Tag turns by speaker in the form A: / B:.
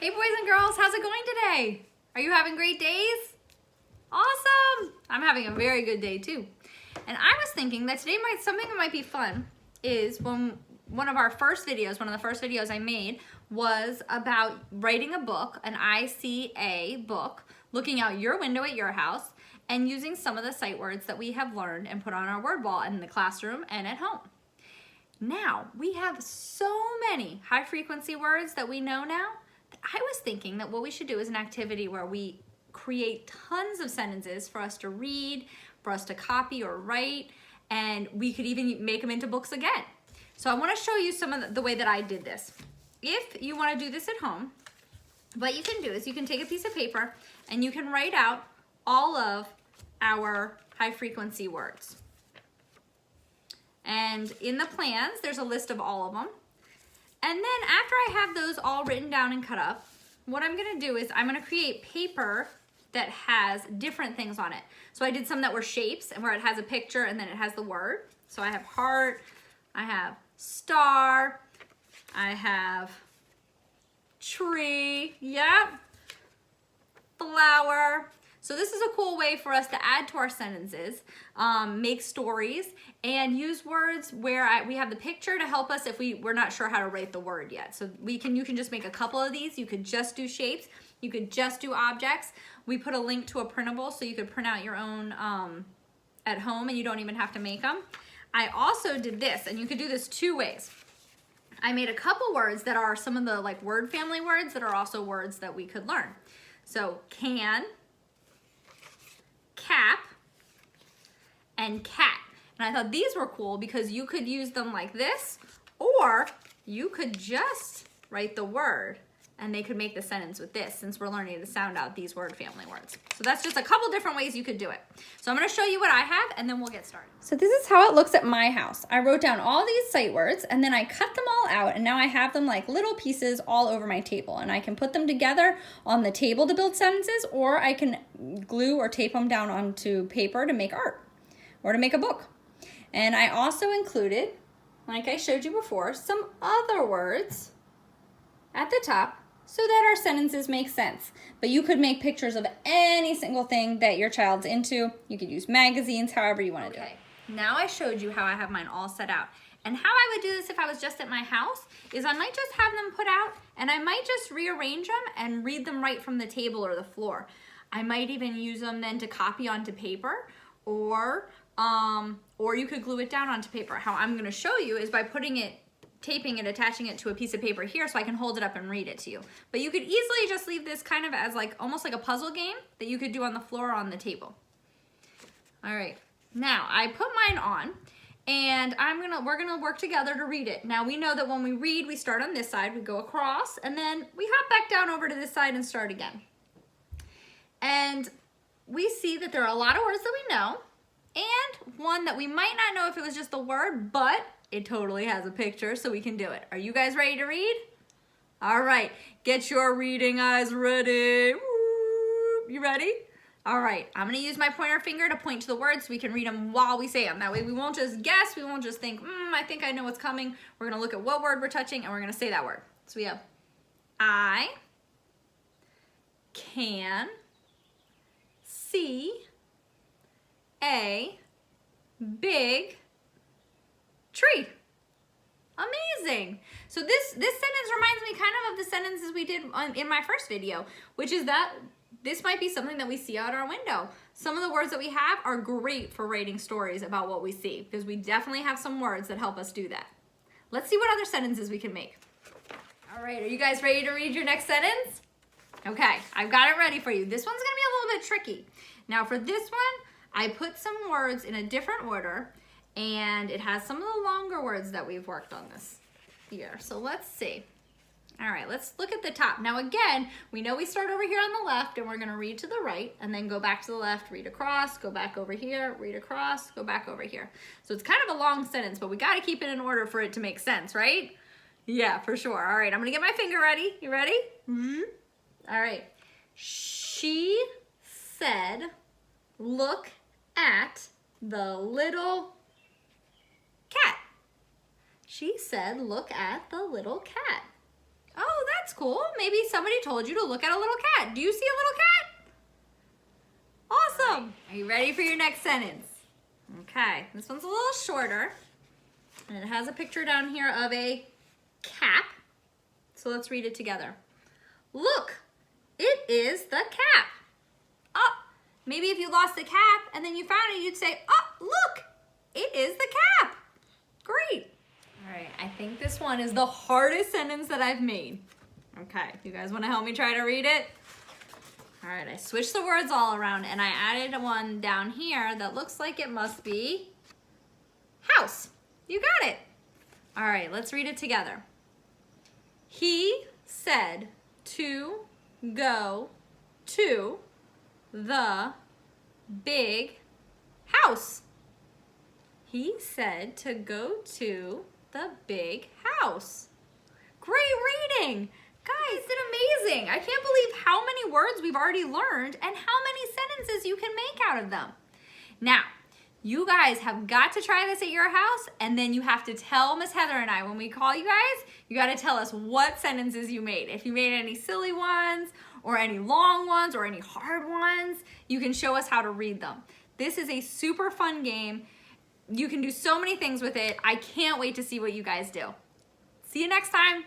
A: Hey boys and girls, how's it going today? Are you having great days? Awesome! I'm having a very good day too. And I was thinking that today something that might be fun is when one of the first videos I made was about writing a book, an ICA book, looking out your window at your house and using some of the sight words that we have learned and put on our word wall in the classroom and at home. Now, we have so many high frequency words that we know now. I was thinking that what we should do is an activity where we create tons of sentences for us to read, for us to copy or write, and we could even make them into books again. So I want to show you some of the way that I did this. If you want to do this at home, what you can do is you can take a piece of paper and you can write out all of our high frequency words. And in the plans, there's a list of all of them. And then after I have those all written down and cut up, what I'm gonna do is I'm gonna create paper that has different things on it. So I did some that were shapes and where it has a picture and then it has the word. So I have heart, I have star, I have tree, yeah, flower. So this is a cool way for us to add to our sentences, make stories, and use words where we have the picture to help us if we're not sure how to write the word yet. So you can just make a couple of these. You could just do shapes. You could just do objects. We put a link to a printable so you could print out your own at home and you don't even have to make them. I also did this, and you could do this two ways. I made a couple words that are some of the like word family words that are also words that we could learn. So can, cap, and cat. And I thought these were cool because you could use them like this, or you could just write the word and they could make the sentence with this, since we're learning to sound out these word family words. So that's just a couple different ways you could do it. So I'm gonna show you what I have and then we'll get started. So this is how it looks at my house. I wrote down all these sight words and then I cut them all out, and now I have them like little pieces all over my table, and I can put them together on the table to build sentences, or I can glue or tape them down onto paper to make art or to make a book. And I also included, like I showed you before, some other words at the top so that our sentences make sense. But you could make pictures of any single thing that your child's into. You could use magazines, however you want to do it. Now I showed you how I have mine all set out. And how I would do this if I was just at my house is I might just have them put out, and I might just rearrange them and read them right from the table or the floor. I might even use them then to copy onto paper, or you could glue it down onto paper. How I'm going to show you is by taping it, attaching it to a piece of paper here so I can hold it up and read it to you. But you could easily just leave this kind of as like almost like a puzzle game that you could do on the floor or on the table. All right, now I put mine on, and we're gonna work together to read it. Now we know that when we read, we start on this side, we go across, and then we hop back down over to this side and start again. And we see that there are a lot of words that we know, and one that we might not know if it was just the word, but it totally has a picture, so we can do it. Are you guys ready to read? All right, get your reading eyes ready. You ready? All right, I'm gonna use my pointer finger to point to the words so we can read them while we say them. That way we won't just guess, we won't just think, I think I know what's coming. We're gonna look at what word we're touching and we're gonna say that word. So we have I can see a big tree. Amazing. So this sentence reminds me kind of the sentences we did in my first video, which is that this might be something that we see out our window. Some of the words that we have are great for writing stories about what we see, because we definitely have some words that help us do that. Let's see what other sentences we can make. All right, are you guys ready to read your next sentence? Okay, I've got it ready for you. This one's gonna be a little bit tricky. Now for this one, I put some words in a different order, and it has some of the longer words that we've worked on this year. So let's see. All right, let's look at the top. Now again, we know we start over here on the left, and we're gonna read to the right, and then go back to the left, read across, go back over here, read across, go back over here. So it's kind of a long sentence, but we gotta keep it in order for it to make sense, right? Yeah, for sure. All right, I'm gonna get my finger ready. You ready? All right. She said, look at the little cat. She said, look at the little cat. Oh, that's cool. Maybe somebody told you to look at a little cat. Do you see a little cat? Awesome. Are you ready for your next sentence? Okay, this one's a little shorter. And it has a picture down here of a cap. So let's read it together. Look, it is the cap. Oh, maybe if you lost the cap and then you found it, you'd say, oh, look, it is the cap. Great. All right, I think this one is the hardest sentence that I've made. Okay, you guys want to help me try to read it? All right, I switched the words all around and I added one down here that looks like it must be house. You got it. All right, let's read it together. He said to go to the big house. He said to go to the big house. Great reading. Guys, did amazing. I can't believe how many words we've already learned and how many sentences you can make out of them. Now, you guys have got to try this at your house, and then you have to tell Miss Heather and I, when we call you guys, you got to tell us what sentences you made. If you made any silly ones, or any long ones, or any hard ones, you can show us how to read them. This is a super fun game. You can do so many things with it. I can't wait to see what you guys do. See you next time.